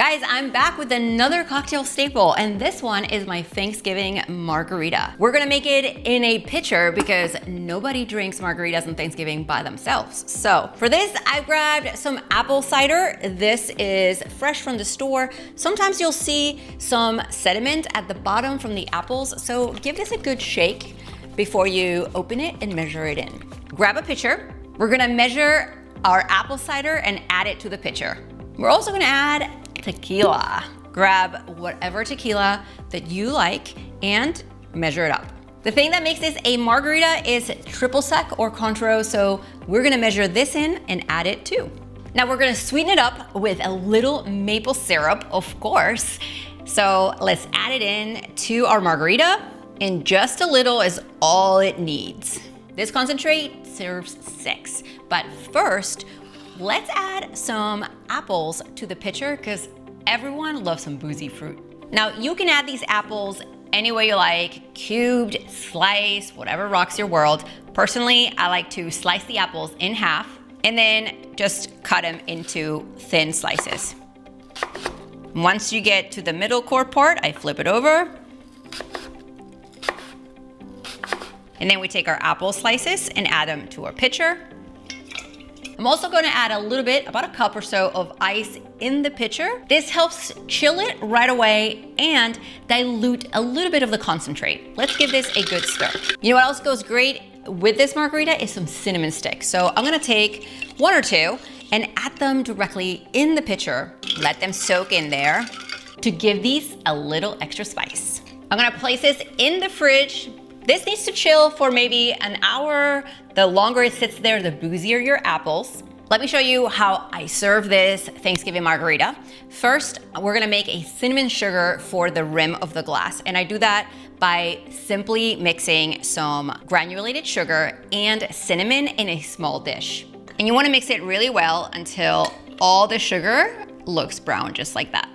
Guys, I'm back with another cocktail staple, and this one is my Thanksgiving margarita. We're gonna make it in a pitcher because nobody drinks margaritas on Thanksgiving by themselves. So for this, I grabbed some apple cider. This is fresh from the store. Sometimes you'll see some sediment at the bottom from the apples, so give this a good shake before you open it and measure it in. Grab a pitcher. We're gonna measure our apple cider and add it to the pitcher. We're also gonna add tequila. Grab whatever tequila that you like and measure it up. The thing that makes this a margarita is triple sec or Cointreau, so we're gonna measure this in and add it too. Now we're gonna sweeten it up with a little maple syrup, of course. So let's add it in to our margarita, and just a little is all it needs. This concentrate serves 6, but first, let's add some apples to the pitcher because everyone loves some boozy fruit. Now you can add these apples any way you like, cubed, sliced, whatever rocks your world. Personally, I like to slice the apples in half and then just cut them into thin slices. Once you get to the middle core part, I flip it over. And then we take our apple slices and add them to our pitcher. I'm also gonna add a little bit, about a cup or so of ice in the pitcher. This helps chill it right away and dilute a little bit of the concentrate. Let's give this a good stir. You know what else goes great with this margarita is some cinnamon sticks. So I'm gonna take 1 or 2 and add them directly in the pitcher. Let them soak in there to give these a little extra spice. I'm gonna place this in the fridge. This needs to chill for maybe an hour. The longer it sits there, the boozier your apples. Let me show you how I serve this Thanksgiving margarita. First, we're gonna make a cinnamon sugar for the rim of the glass. And I do that by simply mixing some granulated sugar and cinnamon in a small dish. And you wanna mix it really well until all the sugar looks brown, just like that.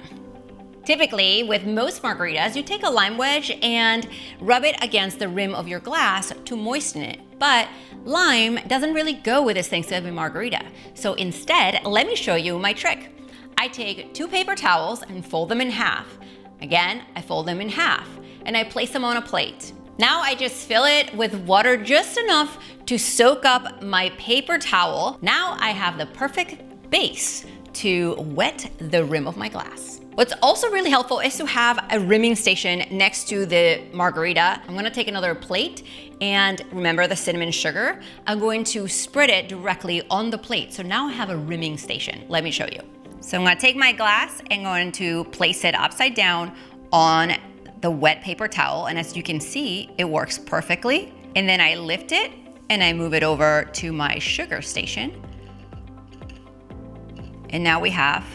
Typically, with most margaritas, you take a lime wedge and rub it against the rim of your glass to moisten it. But lime doesn't really go with this Thanksgiving margarita. So instead, let me show you my trick. I take 2 paper towels and fold them in half. Again, I fold them in half and I place them on a plate. Now I just fill it with water just enough to soak up my paper towel. Now I have the perfect base to wet the rim of my glass. What's also really helpful is to have a rimming station next to the margarita. I'm gonna take another plate and remember the cinnamon sugar. I'm going to spread it directly on the plate. So now I have a rimming station. Let me show you. So I'm gonna take my glass and going to place it upside down on the wet paper towel. And as you can see, it works perfectly. And then I lift it and I move it over to my sugar station. And now we have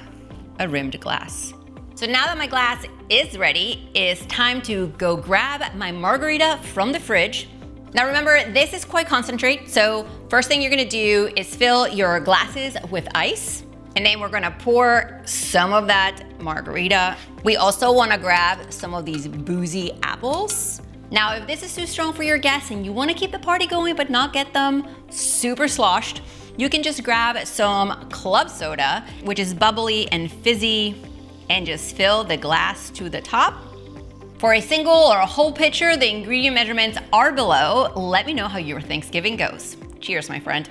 a rimmed glass. So now that my glass is ready, it's time to go grab my margarita from the fridge. Now remember, this is quite concentrate, so first thing you're gonna do is fill your glasses with ice, and then we're gonna pour some of that margarita. We also wanna grab some of these boozy apples. Now, if this is too strong for your guests and you wanna keep the party going but not get them super sloshed, you can just grab some club soda, which is bubbly and fizzy, and just fill the glass to the top. For a single or a whole pitcher, the ingredient measurements are below. Let me know how your Thanksgiving goes. Cheers, my friend.